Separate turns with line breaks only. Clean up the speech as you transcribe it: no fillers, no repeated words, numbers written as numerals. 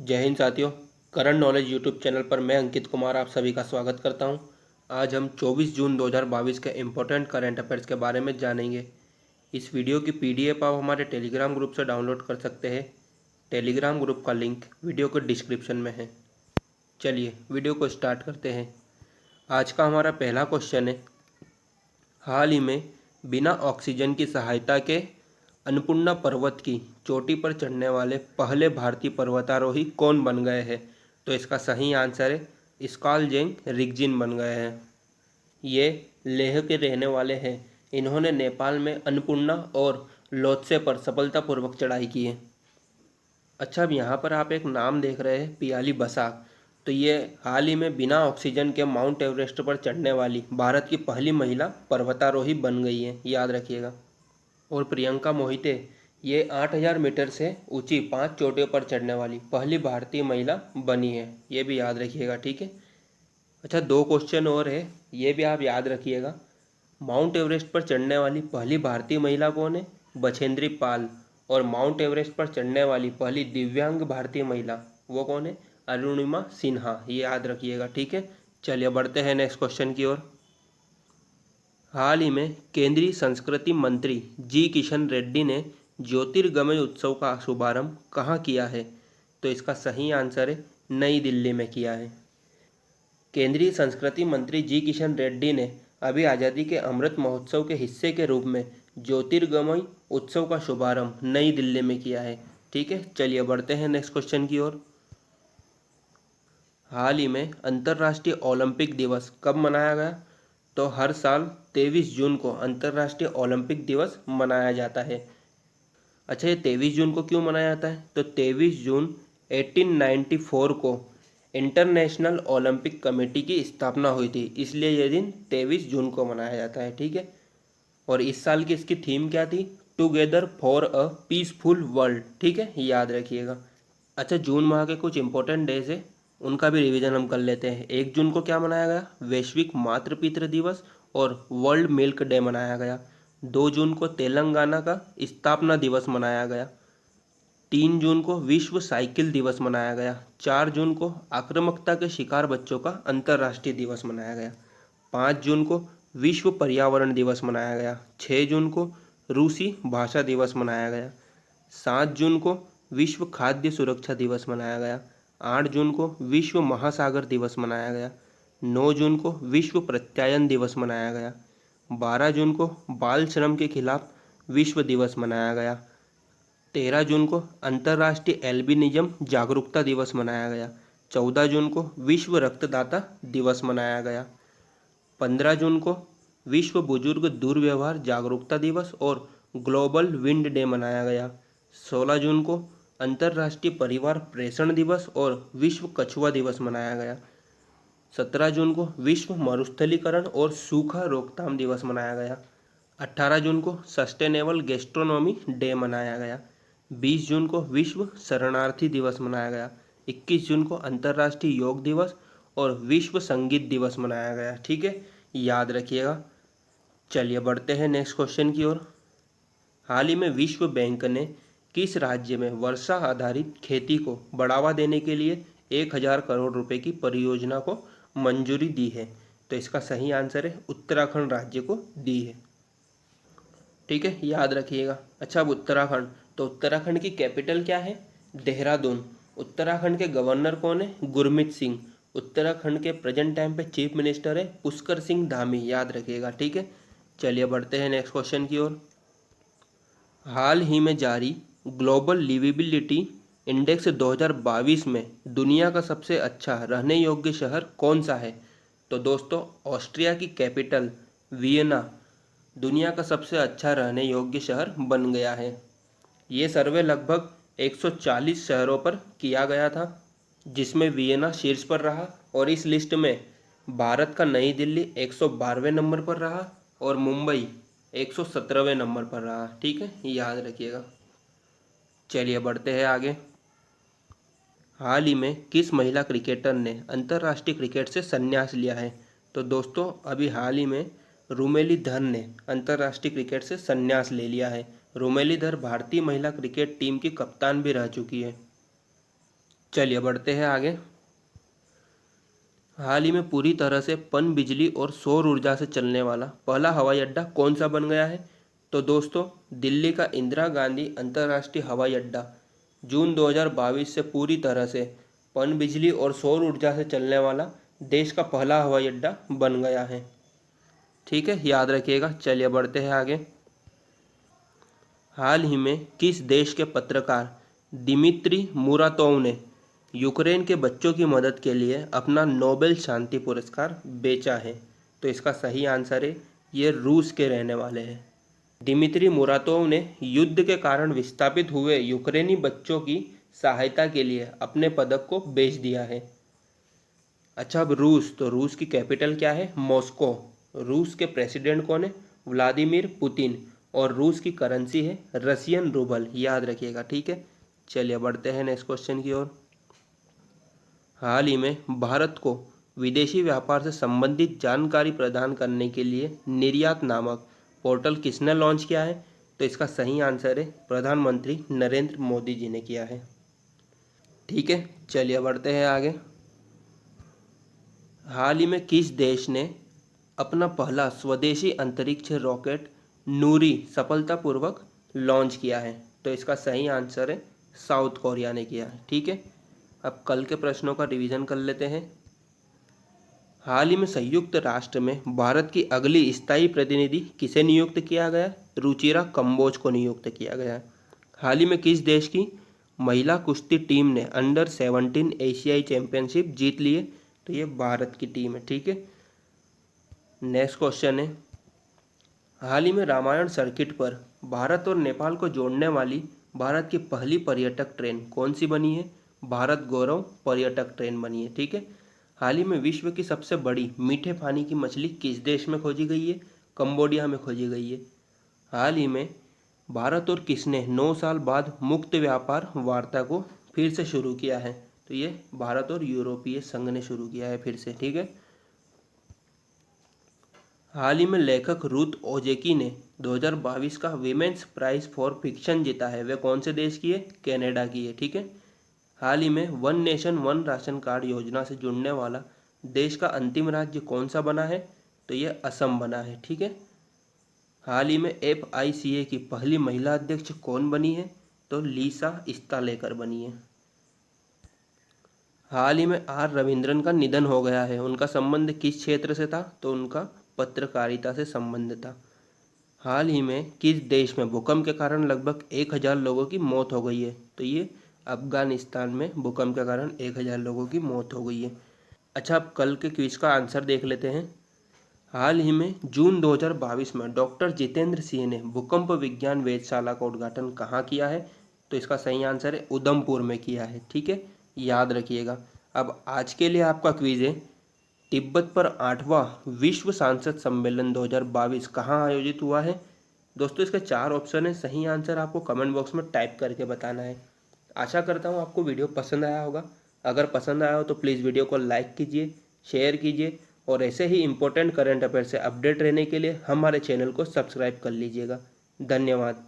जय हिंद साथियों। Current knowledge YouTube channel पर मैं अंकित कुमार आप सभी का स्वागत करता हूं। आज हम 24 जून 2022 के इम्पोर्टेंट करंट अफेयर्स के बारे में जानेंगे। इस वीडियो की पीडीएफ आप हमारे टेलीग्राम ग्रुप से डाउनलोड कर सकते हैं। टेलीग्राम ग्रुप का लिंक वीडियो के डिस्क्रिप्शन में है। चलिए वीडियो को स्टार्ट करते हैं। आज का हमारा पहला क्वेश्चन है, हाल ही में बिना ऑक्सीजन की सहायता के अन्नपूर्णा पर्वत की चोटी पर चढ़ने वाले पहले भारतीय पर्वतारोही कौन बन गए हैं? तो इसका सही आंसर है स्कालजेंग रिगजिन बन गए हैं। ये लेह के रहने वाले हैं। इन्होंने नेपाल में अन्नपूर्णा और लोत्से पर सफलतापूर्वक चढ़ाई की है। अच्छा, अब यहाँ पर आप एक नाम देख रहे हैं पियाली बसाक। तो ये हाल ही में बिना ऑक्सीजन के माउंट एवरेस्ट पर चढ़ने वाली भारत की पहली महिला पर्वतारोही बन गई है, याद रखिएगा। और प्रियंका मोहिते, ये 8,000 मीटर से ऊंची 5 चोटियों पर चढ़ने वाली पहली भारतीय महिला बनी है, ये भी याद रखिएगा, ठीक है। अच्छा, दो क्वेश्चन और है, ये भी आप याद रखिएगा। माउंट एवरेस्ट पर चढ़ने वाली पहली भारतीय महिला कौन है? बछेंद्री पाल। और माउंट एवरेस्ट पर चढ़ने वाली पहली दिव्यांग भारतीय महिला वो कौन है? अरुणिमा सिन्हा, ये याद रखिएगा, ठीक है। चलिए बढ़ते हैं नेक्स्ट क्वेश्चन की ओर। हाल ही में केंद्रीय संस्कृति मंत्री जी किशन रेड्डी ने ज्योतिर्गमय उत्सव का शुभारंभ कहाँ किया है? तो इसका सही आंसर है नई दिल्ली में किया है। केंद्रीय संस्कृति मंत्री जी किशन रेड्डी ने अभी आज़ादी के अमृत महोत्सव के हिस्से के रूप में ज्योतिर्गमय उत्सव का शुभारंभ नई दिल्ली में किया है, ठीक है। चलिए बढ़ते हैं नेक्स्ट क्वेश्चन की ओर। हाल ही में अंतर्राष्ट्रीय ओलंपिक दिवस कब मनाया गया? तो हर साल 23 जून को अंतर्राष्ट्रीय ओलंपिक दिवस मनाया जाता है। अच्छा, ये 23 जून को क्यों मनाया जाता है? तो 23 जून 1894 को इंटरनेशनल ओलंपिक कमेटी की स्थापना हुई थी, इसलिए यह दिन 23 जून को मनाया जाता है, ठीक है। और इस साल की इसकी थीम क्या थी? Together for a peaceful world, ठीक है, याद रखिएगा। अच्छा, जून माह के कुछ इंपॉर्टेंट डेज है, उनका भी रिवीजन हम कर लेते हैं। 1 जून को क्या मनाया गया? वैश्विक मातृ पितृ दिवस और वर्ल्ड मिल्क डे मनाया गया। 2 जून को तेलंगाना का स्थापना दिवस मनाया गया। 3 जून को विश्व साइकिल दिवस मनाया गया। 4 जून को आक्रामकता के शिकार बच्चों का अंतर्राष्ट्रीय दिवस मनाया गया। 5 जून को विश्व पर्यावरण दिवस मनाया गया। 6 जून को रूसी भाषा दिवस मनाया गया। 7 जून को विश्व खाद्य सुरक्षा दिवस मनाया गया। 8 जून को विश्व महासागर दिवस मनाया गया। 9 जून को विश्व प्रत्यायन दिवस मनाया गया। 12 जून को बाल श्रम के खिलाफ विश्व दिवस मनाया गया। 13 जून को अंतर्राष्ट्रीय एल्बिनिज्म जागरूकता दिवस मनाया गया। 14 जून को विश्व रक्तदाता दिवस मनाया गया। 15 जून को विश्व बुजुर्ग दुर्व्यवहार जागरूकता दिवस और ग्लोबल विंड डे मनाया गया। 16 जून को अंतर्राष्ट्रीय परिवार प्रेषण दिवस और विश्व कछुआ दिवस मनाया गया। 17 जून को विश्व मरुस्थलीकरण और सूखा रोकथाम दिवस मनाया गया। 18 जून को सस्टेनेबल गैस्ट्रोनॉमी डे मनाया गया। 20 जून को विश्व शरणार्थी दिवस मनाया गया। 21 जून को अंतर्राष्ट्रीय योग दिवस और विश्व संगीत दिवस मनाया गया, ठीक है, याद रखिएगा। चलिए बढ़ते हैं नेक्स्ट क्वेश्चन की ओर। हाल ही में विश्व बैंक ने किस राज्य में वर्षा आधारित खेती को बढ़ावा देने के लिए 1,000 करोड़ रुपए की परियोजना को मंजूरी दी है? तो इसका सही आंसर है उत्तराखंड राज्य को दी है, ठीक है, याद रखिएगा। अच्छा, अब उत्तराखंड, तो उत्तराखंड की कैपिटल क्या है? देहरादून। उत्तराखंड के गवर्नर कौन है? गुरमीत सिंह। उत्तराखंड के प्रेजेंट टाइम पे चीफ मिनिस्टर है पुष्कर सिंह धामी, याद रखिएगा, ठीक है। चलिए बढ़ते हैं नेक्स्ट क्वेश्चन की ओर। हाल ही में जारी ग्लोबल लिविबिलिटी इंडेक्स 2022 में दुनिया का सबसे अच्छा रहने योग्य शहर कौन सा है? तो दोस्तों, ऑस्ट्रिया की कैपिटल वियना दुनिया का सबसे अच्छा रहने योग्य शहर बन गया है। ये सर्वे लगभग 140 शहरों पर किया गया था, जिसमें वियना शीर्ष पर रहा। और इस लिस्ट में भारत का नई दिल्ली 112वें नंबर पर रहा और मुंबई 117वें नंबर पर रहा, ठीक है, याद रखिएगा। चलिए बढ़ते हैं आगे। हाल ही में किस महिला क्रिकेटर ने अंतर्राष्ट्रीय क्रिकेट से संन्यास लिया है? तो दोस्तों, अभी हाल ही में रुमेलीधर ने अंतर्राष्ट्रीय क्रिकेट से संन्यास ले लिया है। रुमेलीधर भारतीय महिला क्रिकेट टीम की कप्तान भी रह चुकी है। चलिए बढ़ते हैं आगे। हाल ही में पूरी तरह से पन बिजली और सौर ऊर्जा से चलने वाला पहला हवाई अड्डा कौन सा बन गया है? तो दोस्तों, दिल्ली का इंदिरा गांधी अंतर्राष्ट्रीय हवाई अड्डा जून 2022 से पूरी तरह से पन बिजली और सौर ऊर्जा से चलने वाला देश का पहला हवाई अड्डा बन गया है। ठीक है, याद रखिएगा। चलिए बढ़ते हैं आगे। हाल ही में किस देश के पत्रकार दिमित्री मुरातोव ने यूक्रेन के बच्चों की मदद के लिए अपना नोबेल शांति पुरस्कार बेचा है? तो इसका सही आंसर है, ये रूस के रहने वाले हैं। दिमित्री मुरातोव ने युद्ध के कारण विस्थापित हुए यूक्रेनी बच्चों की सहायता के लिए अपने पदक को बेच दिया है। अच्छा, अब रूस, तो रूस की कैपिटल क्या है? मॉस्को। रूस के प्रेसिडेंट कौन है? Vladimir Putin. और रूस की करेंसी है रशियन रूबल, याद रखिएगा। ठीक है, चलिए बढ़ते हैं नेक्स्ट क्वेश्चन की ओर। हाल ही में भारत को विदेशी व्यापार से संबंधित जानकारी प्रदान करने के लिए निर्यात नामक पोर्टल किसने लॉन्च किया है? तो इसका सही आंसर है, प्रधानमंत्री नरेंद्र मोदी जी ने किया है। ठीक है, चलिए बढ़ते हैं आगे। हाल ही में किस देश ने अपना पहला स्वदेशी अंतरिक्ष रॉकेट नूरी सफलतापूर्वक लॉन्च किया है? तो इसका सही आंसर है, साउथ कोरिया ने किया है। ठीक है, अब कल के प्रश्नों का रिवीजन कर लेते हैं। हाल ही में संयुक्त राष्ट्र में भारत की अगली स्थायी प्रतिनिधि किसे नियुक्त किया गया? रुचिरा कंबोज को नियुक्त किया गया। हाल ही में किस देश की महिला कुश्ती टीम ने अंडर-17 एशियाई चैंपियनशिप जीत ली है? तो ये भारत की टीम है। ठीक है, नेक्स्ट क्वेश्चन है। हाल ही में रामायण सर्किट पर भारत और नेपाल को जोड़ने वाली भारत की पहली पर्यटक ट्रेन कौन सी बनी है? भारत गौरव पर्यटक ट्रेन बनी है। ठीक है, हाल ही में विश्व की सबसे बड़ी मीठे पानी की मछली किस देश में खोजी गई है? कंबोडिया में खोजी गई है। हाल ही में भारत और किसने 9 साल बाद मुक्त व्यापार वार्ता को फिर से शुरू किया है? तो ये भारत और यूरोपीय संघ ने शुरू किया है फिर से। ठीक है, हाल ही में लेखक रुथ ओजेकी ने 2022 का विमेंस प्राइज फॉर फिक्शन जीता है। वे कौन से देश की है? कनाडा की है। ठीक है, हाल ही में one nation one ration card योजना से जुड़ने वाला देश का अंतिम राज्य कौन सा बना है? तो ये असम बना है। ठीक है, हाल ही में FICA की पहली महिला अध्यक्ष कौन बनी है? तो लीसा इस्तालेकर बनी है। हाल ही में R रविंद्रन का निधन हो गया है। उनका संबंध किस क्षेत्र से था? तो उनका पत्रकारिता से संबंध था। हाल ही में किस देश में भूकंप के कारण लगभग 1000 लोगों की मौत हो गई है? तो ये अफगानिस्तान में भूकंप के कारण 1000 लोगों की मौत हो गई है। अच्छा, अब कल के क्विज का आंसर देख लेते हैं। हाल ही में जून 2022 में डॉक्टर जितेंद्र सिंह ने भूकंप विज्ञान वेधशाला का उद्घाटन कहाँ किया है? तो इसका सही आंसर है, उधमपुर में किया है। ठीक है, याद रखिएगा। अब आज के लिए आपका क्विज है, तिब्बत पर 8वां विश्व सांसद सम्मेलन 2022 कहाँ आयोजित हुआ है? दोस्तों, इसके 4 ऑप्शन है, सही आंसर आपको कमेंट बॉक्स में टाइप करके बताना है। आशा करता हूँ आपको वीडियो पसंद आया होगा। अगर पसंद आया हो तो प्लीज़ वीडियो को लाइक कीजिए, शेयर कीजिए और ऐसे ही इंपॉर्टेंट करंट अफेयर से अपडेट रहने के लिए हमारे चैनल को सब्सक्राइब कर लीजिएगा। धन्यवाद।